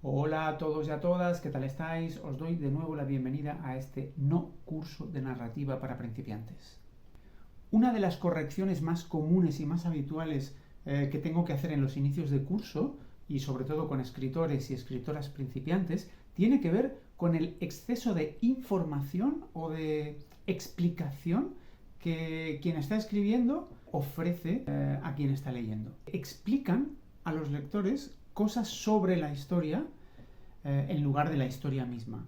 Hola a todos y a todas, ¿qué tal estáis? Os doy de nuevo la bienvenida a este no curso de narrativa para principiantes. Una de las correcciones más comunes y más habituales que tengo que hacer en los inicios de curso, y sobre todo con escritores y escritoras principiantes, tiene que ver con el exceso de información o de explicación que quien está escribiendo ofrece a quien está leyendo. Explican a los lectores cosas sobre la historia en lugar de la historia misma.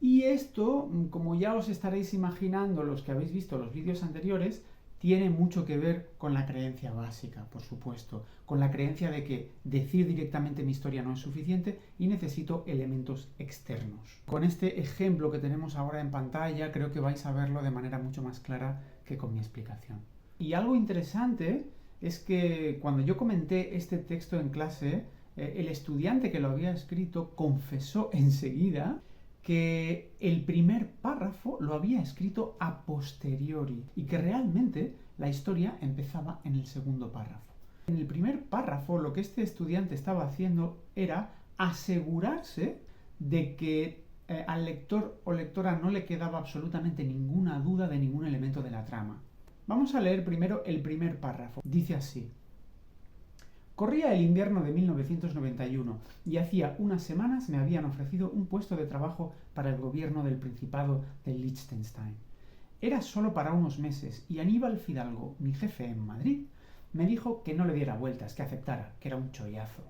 Y esto, como ya os estaréis imaginando los que habéis visto los vídeos anteriores, tiene mucho que ver con la creencia básica, por supuesto, con la creencia de que decir directamente mi historia no es suficiente y necesito elementos externos. Con este ejemplo que tenemos ahora en pantalla, creo que vais a verlo de manera mucho más clara que con mi explicación. Y algo interesante es que cuando yo comenté este texto en clase, el estudiante que lo había escrito confesó enseguida que el primer párrafo lo había escrito a posteriori y que realmente la historia empezaba en el segundo párrafo. En el primer párrafo lo que este estudiante estaba haciendo era asegurarse de que al lector o lectora no le quedaba absolutamente ninguna duda de ningún elemento de la trama. Vamos a leer primero el primer párrafo. Dice así: corría el invierno de 1991 y hacía unas semanas me habían ofrecido un puesto de trabajo para el gobierno del Principado de Liechtenstein. Era solo para unos meses y Aníbal Fidalgo, mi jefe en Madrid, me dijo que no le diera vueltas, que aceptara, que era un chollazo.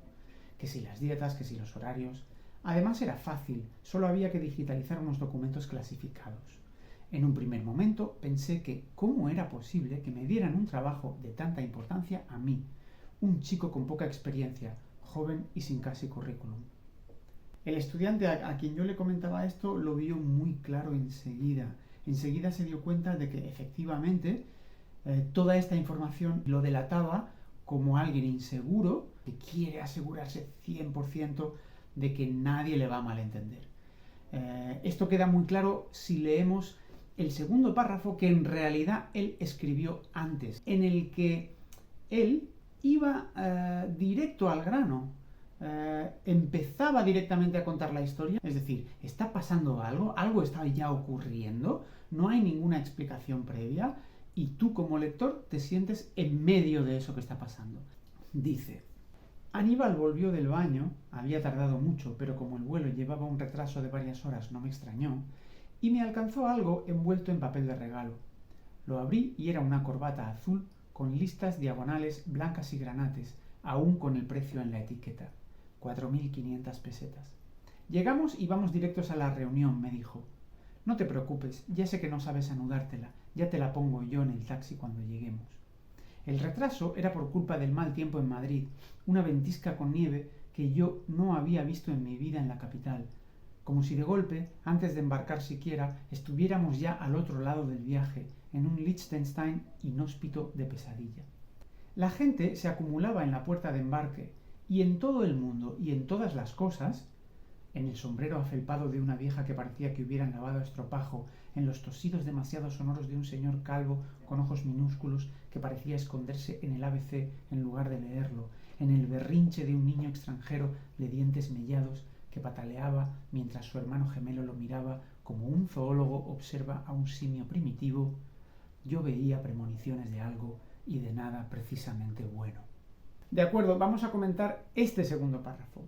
Que si las dietas, que si los horarios. Además era fácil, solo había que digitalizar unos documentos clasificados. En un primer momento pensé que cómo era posible que me dieran un trabajo de tanta importancia a mí, un chico con poca experiencia, joven y sin casi currículum. El estudiante a quien yo le comentaba esto lo vio muy claro enseguida. Enseguida se dio cuenta de que efectivamente toda esta información lo delataba como alguien inseguro que quiere asegurarse 100% de que nadie le va a malentender. Esto queda muy claro si leemos el segundo párrafo que en realidad él escribió antes, en el que él iba directo al grano, empezaba directamente a contar la historia, es decir, está pasando algo, algo está ya ocurriendo, no hay ninguna explicación previa y tú como lector te sientes en medio de eso que está pasando. Dice: Aníbal volvió del baño, había tardado mucho, pero como el vuelo llevaba un retraso de varias horas no me extrañó, y me alcanzó algo envuelto en papel de regalo. Lo abrí y era una corbata azul con listas diagonales blancas y granates, aún con el precio en la etiqueta, 4.500 pesetas. Llegamos y vamos directos a la reunión, me dijo. No te preocupes, ya sé que no sabes anudártela, ya te la pongo yo en el taxi cuando lleguemos. El retraso era por culpa del mal tiempo en Madrid, una ventisca con nieve que yo no había visto en mi vida en la capital, como si de golpe, antes de embarcar siquiera, estuviéramos ya al otro lado del viaje, en un Liechtenstein inhóspito de pesadilla. La gente se acumulaba en la puerta de embarque, y en todo el mundo y en todas las cosas, en el sombrero afelpado de una vieja que parecía que hubieran lavado a estropajo, en los tosidos demasiado sonoros de un señor calvo con ojos minúsculos que parecía esconderse en el ABC en lugar de leerlo, en el berrinche de un niño extranjero de dientes mellados que pataleaba mientras su hermano gemelo lo miraba como un zoólogo observa a un simio primitivo, yo veía premoniciones de algo y de nada precisamente bueno. De acuerdo, vamos a comentar este segundo párrafo.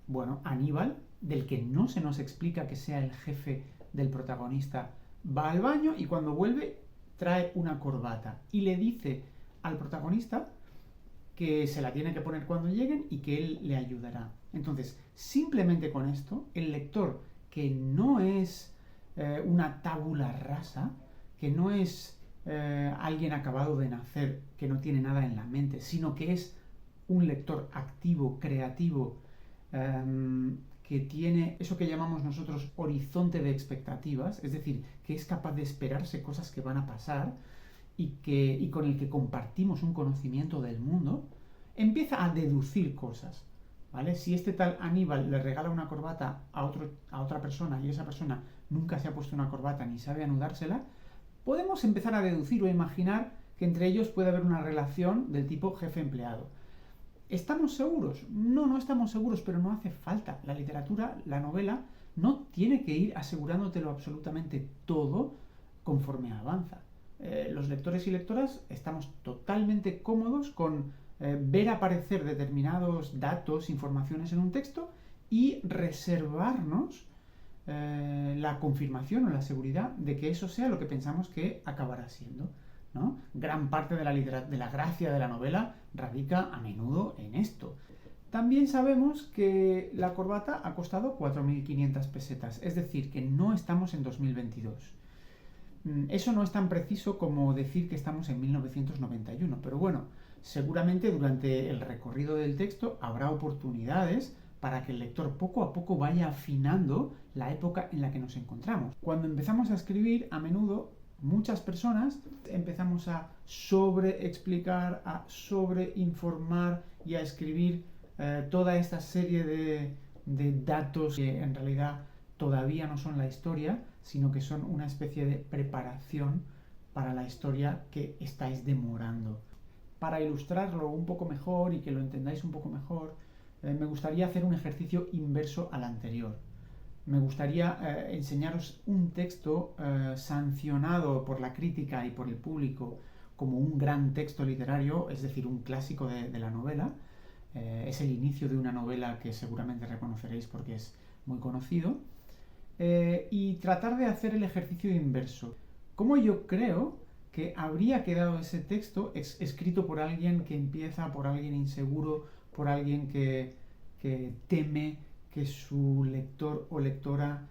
Bueno, Aníbal, del que no se nos explica que sea el jefe del protagonista, va al baño y cuando vuelve trae una corbata y le dice al protagonista que se la tiene que poner cuando lleguen y que él le ayudará. Entonces, simplemente con esto, el lector, que no es una tabula rasa, que no es alguien acabado de nacer, que no tiene nada en la mente, sino que es un lector activo, creativo, que tiene eso que llamamos nosotros horizonte de expectativas, es decir, que es capaz de esperarse cosas que van a pasar y con el que compartimos un conocimiento del mundo, empieza a deducir cosas, ¿vale? Si este tal Aníbal le regala una corbata a otra persona y esa persona nunca se ha puesto una corbata ni sabe anudársela, podemos empezar a deducir o imaginar que entre ellos puede haber una relación del tipo jefe-empleado. ¿Estamos seguros? No, no estamos seguros, pero no hace falta. La literatura, la novela, no tiene que ir asegurándotelo absolutamente todo conforme avanza. Los lectores y lectoras estamos totalmente cómodos con ver aparecer determinados datos, informaciones en un texto y reservarnos la confirmación o la seguridad de que eso sea lo que pensamos que acabará siendo, ¿no? Gran parte de la gracia de la novela radica a menudo en esto. También sabemos que la corbata ha costado 4.500 pesetas, es decir, que no estamos en 2022. Eso no es tan preciso como decir que estamos en 1991, pero bueno, seguramente durante el recorrido del texto habrá oportunidades para que el lector poco a poco vaya afinando la época en la que nos encontramos. Cuando empezamos a escribir, a menudo muchas personas empezamos a sobreexplicar, a sobreinformar y a escribir toda esta serie de datos que en realidad todavía no son la historia, sino que son una especie de preparación para la historia que estáis demorando. Para ilustrarlo un poco mejor y que lo entendáis un poco mejor, me gustaría hacer un ejercicio inverso al anterior. Me gustaría enseñaros un texto sancionado por la crítica y por el público como un gran texto literario, es decir, un clásico de la novela. Es el inicio de una novela que seguramente reconoceréis porque es muy conocido. Y tratar de hacer el ejercicio inverso. ¿Cómo yo creo que habría quedado ese texto escrito por alguien que empieza, por alguien inseguro, por alguien que teme que su lector o lectora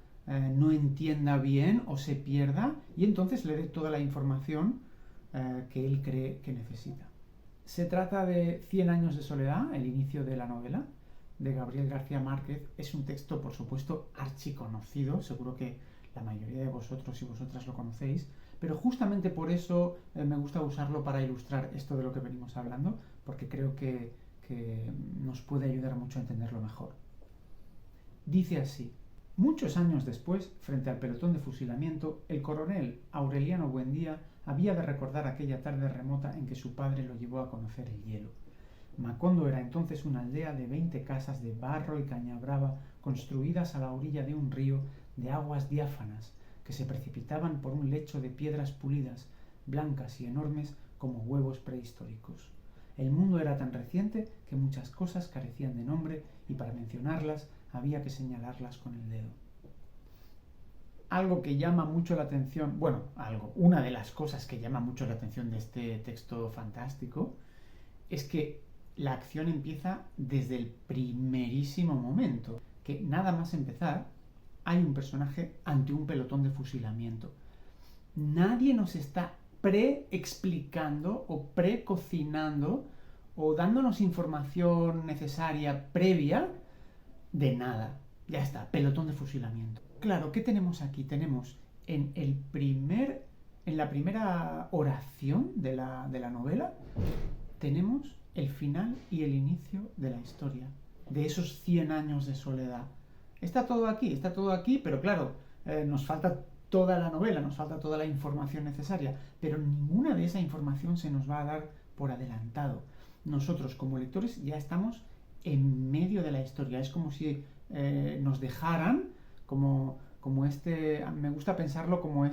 no entienda bien o se pierda y entonces le dé toda la información que él cree que necesita? Se trata de 100 años de soledad, el inicio de la novela, de Gabriel García Márquez. Es un texto, por supuesto, archiconocido, seguro que la mayoría de vosotros y vosotras lo conocéis, pero justamente por eso me gusta usarlo para ilustrar esto de lo que venimos hablando, porque creo que nos puede ayudar mucho a entenderlo mejor. Dice así: muchos años después, frente al pelotón de fusilamiento, el coronel Aureliano Buendía había de recordar aquella tarde remota en que su padre lo llevó a conocer el hielo. Macondo era entonces una aldea de 20 casas de barro y caña brava construidas a la orilla de un río de aguas diáfanas que se precipitaban por un lecho de piedras pulidas, blancas y enormes como huevos prehistóricos. El mundo era tan reciente que muchas cosas carecían de nombre y para mencionarlas había que señalarlas con el dedo. Algo que llama mucho la atención, una de las cosas que llama mucho la atención de este texto fantástico es que la acción empieza desde el primerísimo momento, que nada más empezar hay un personaje ante un pelotón de fusilamiento. Nadie nos está pre-explicando o pre-cocinando o dándonos información necesaria previa de nada. Ya está, pelotón de fusilamiento. Claro, ¿qué tenemos aquí? Tenemos en la primera oración de la novela, tenemos el final y el inicio de la historia, de esos 100 años de soledad. Está todo aquí, pero claro, nos falta toda la novela, nos falta toda la información necesaria, pero ninguna de esa información se nos va a dar por adelantado. Nosotros como lectores ya estamos en medio de la historia, es como si nos dejaran, me gusta pensarlo como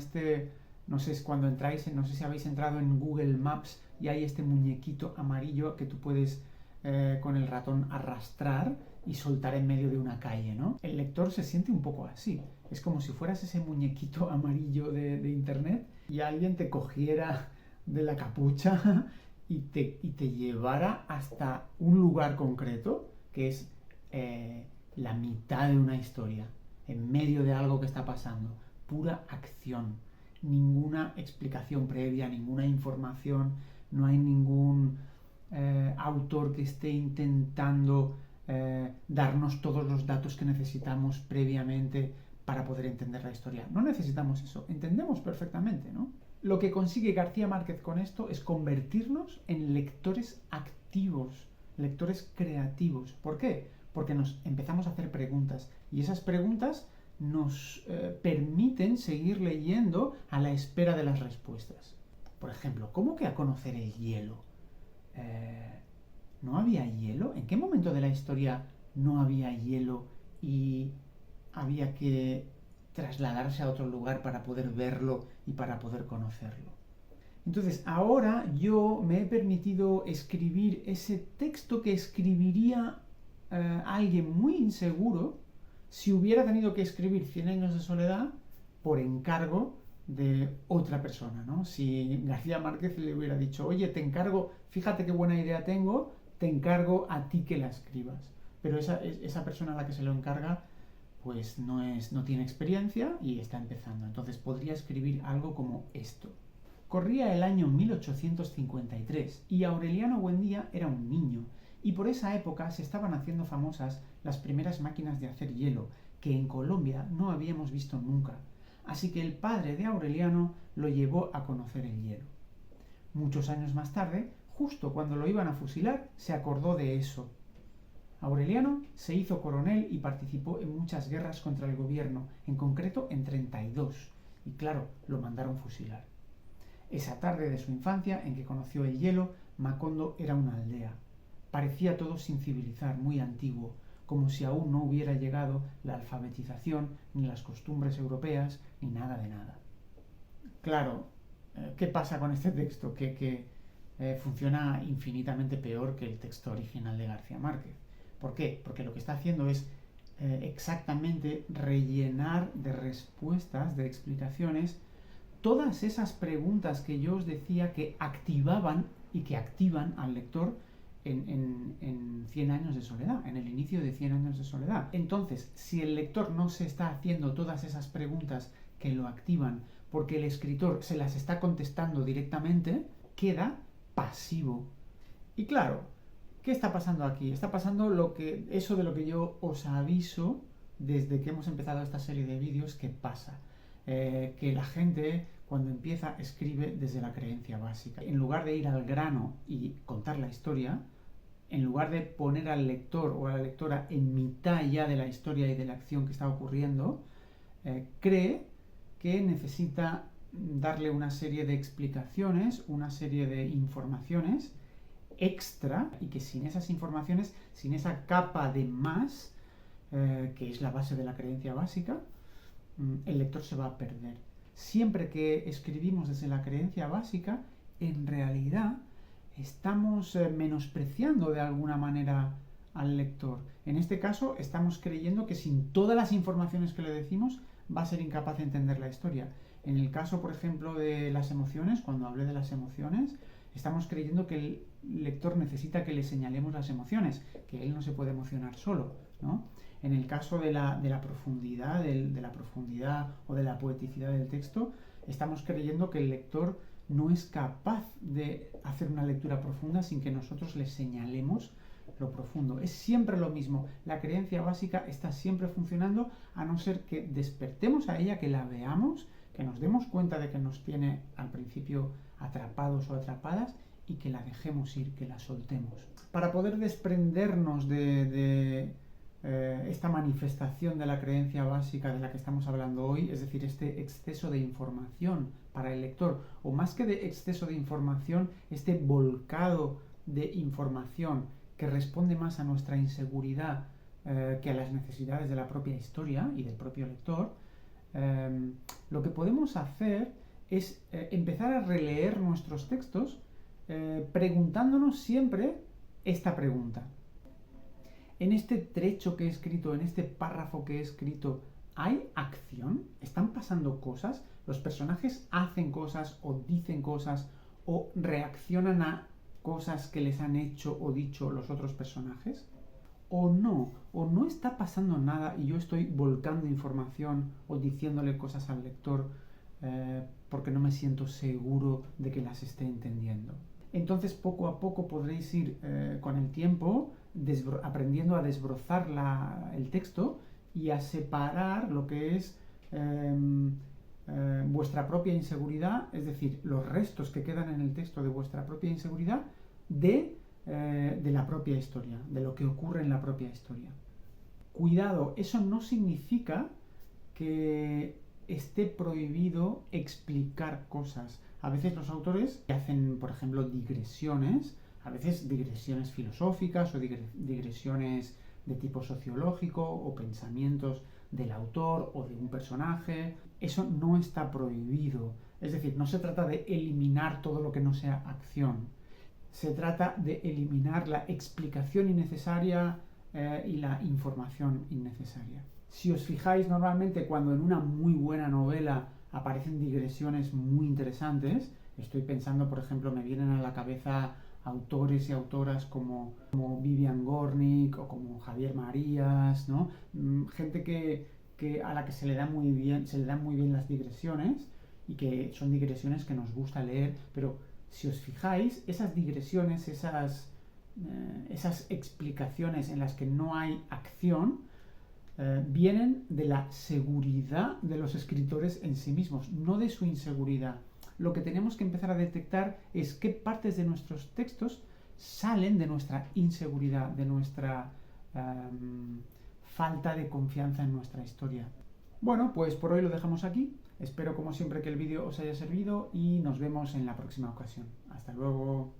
no sé, cuando entráis, no sé si habéis entrado en Google Maps y hay este muñequito amarillo que tú puedes con el ratón arrastrar y soltar en medio de una calle, ¿no? El lector se siente un poco así. Es como si fueras ese muñequito amarillo de internet y alguien te cogiera de la capucha y te llevara hasta un lugar concreto, que es la mitad de una historia, en medio de algo que está pasando. Pura acción. Ninguna explicación previa, ninguna información, no hay ningún autor que esté intentando darnos todos los datos que necesitamos previamente para poder entender la historia. No necesitamos eso, entendemos perfectamente, ¿no? Lo que consigue García Márquez con esto es convertirnos en lectores activos, lectores creativos. ¿Por qué? Porque nos empezamos a hacer preguntas y esas preguntas nos permiten seguir leyendo a la espera de las respuestas. Por ejemplo, ¿cómo que a conocer el hielo? ¿no había hielo? ¿En qué momento de la historia no había hielo y había que trasladarse a otro lugar para poder verlo y para poder conocerlo? Entonces, ahora yo me he permitido escribir ese texto que escribiría alguien muy inseguro si hubiera tenido que escribir Cien años de soledad por encargo de otra persona, ¿no? Si García Márquez le hubiera dicho, oye, te encargo, fíjate qué buena idea tengo, te encargo a ti que la escribas. Pero esa persona a la que se lo encarga, pues no tiene experiencia y está empezando. Entonces podría escribir algo como esto. Corría el año 1853 y Aureliano Buendía era un niño, y por esa época se estaban haciendo famosas las primeras máquinas de hacer hielo, que en Colombia no habíamos visto nunca. Así que el padre de Aureliano lo llevó a conocer el hielo. Muchos años más tarde, justo cuando lo iban a fusilar, se acordó de eso. Aureliano se hizo coronel y participó en muchas guerras contra el gobierno, en concreto en 32, y claro, lo mandaron fusilar. Esa tarde de su infancia, en que conoció el hielo, Macondo era una aldea. Parecía todo sin civilizar, muy antiguo, como si aún no hubiera llegado la alfabetización, ni las costumbres europeas, ni nada de nada. Claro, ¿qué pasa con este texto? Que funciona infinitamente peor que el texto original de García Márquez. ¿Por qué? Porque lo que está haciendo es exactamente rellenar de respuestas, de explicaciones, todas esas preguntas que yo os decía que activaban y que activan al lector en 100 años de soledad, en el inicio de 100 años de soledad. Entonces, si el lector no se está haciendo todas esas preguntas que lo activan porque el escritor se las está contestando directamente, queda pasivo. Y claro, ¿qué está pasando aquí? Está pasando eso de lo que yo os aviso desde que hemos empezado esta serie de vídeos que pasa. Que la gente cuando empieza escribe desde la creencia básica. En lugar de ir al grano y contar la historia, en lugar de poner al lector o a la lectora en mitad ya de la historia y de la acción que está ocurriendo, cree que necesita darle una serie de explicaciones, una serie de informaciones extra, y que sin esas informaciones, sin esa capa de más, que es la base de la creencia básica, el lector se va a perder. Siempre que escribimos desde la creencia básica, en realidad estamos menospreciando de alguna manera al lector. En este caso, estamos creyendo que sin todas las informaciones que le decimos va a ser incapaz de entender la historia. En el caso, por ejemplo, de las emociones, cuando hablé de las emociones, estamos creyendo que el lector necesita que le señalemos las emociones, que él no se puede emocionar solo, ¿no? En el caso de la profundidad, de la profundidad o de la poeticidad del texto, estamos creyendo que el lector no es capaz de hacer una lectura profunda sin que nosotros le señalemos lo profundo. Es siempre lo mismo. La creencia básica está siempre funcionando, a no ser que despertemos a ella, que la veamos, que nos demos cuenta de que nos tiene al principio atrapados o atrapadas y que la dejemos ir, que la soltemos. Para poder desprendernos de esta manifestación de la creencia básica de la que estamos hablando hoy, es decir, este exceso de información para el lector, o más que de exceso de información, este volcado de información que responde más a nuestra inseguridad que a las necesidades de la propia historia y del propio lector, lo que podemos hacer es empezar a releer nuestros textos preguntándonos siempre esta pregunta. En este trecho que he escrito, en este párrafo que he escrito, ¿hay acción? ¿Están pasando cosas? ¿Los personajes hacen cosas o dicen cosas o reaccionan a cosas que les han hecho o dicho los otros personajes? ¿O no está pasando nada y yo estoy volcando información o diciéndole cosas al lector porque no me siento seguro de que las esté entendiendo? Entonces, poco a poco podréis ir con el tiempo aprendiendo a desbrozar el texto y a separar lo que es vuestra propia inseguridad, es decir, los restos que quedan en el texto de vuestra propia inseguridad de la propia historia, de lo que ocurre en la propia historia. Cuidado, eso no significa que esté prohibido explicar cosas. A veces los autores hacen, por ejemplo, digresiones, a veces digresiones filosóficas o digresiones de tipo sociológico o pensamientos del autor o de un personaje. Eso no está prohibido. Es decir, no se trata de eliminar todo lo que no sea acción. Se trata de eliminar la explicación innecesaria y la información innecesaria. Si os fijáis, normalmente cuando en una muy buena novela aparecen digresiones muy interesantes, estoy pensando, por ejemplo, me vienen a la cabeza autores y autoras como Vivian Gornick o como Javier Marías, ¿no? Gente a la que se le dan muy bien las digresiones y que son digresiones que nos gusta leer, pero si os fijáis, esas digresiones, esas explicaciones en las que no hay acción, vienen de la seguridad de los escritores en sí mismos, no de su inseguridad. Lo que tenemos que empezar a detectar es qué partes de nuestros textos salen de nuestra inseguridad, de nuestra falta de confianza en nuestra historia. Bueno, pues por hoy lo dejamos aquí. Espero como siempre que el vídeo os haya servido y nos vemos en la próxima ocasión. Hasta luego.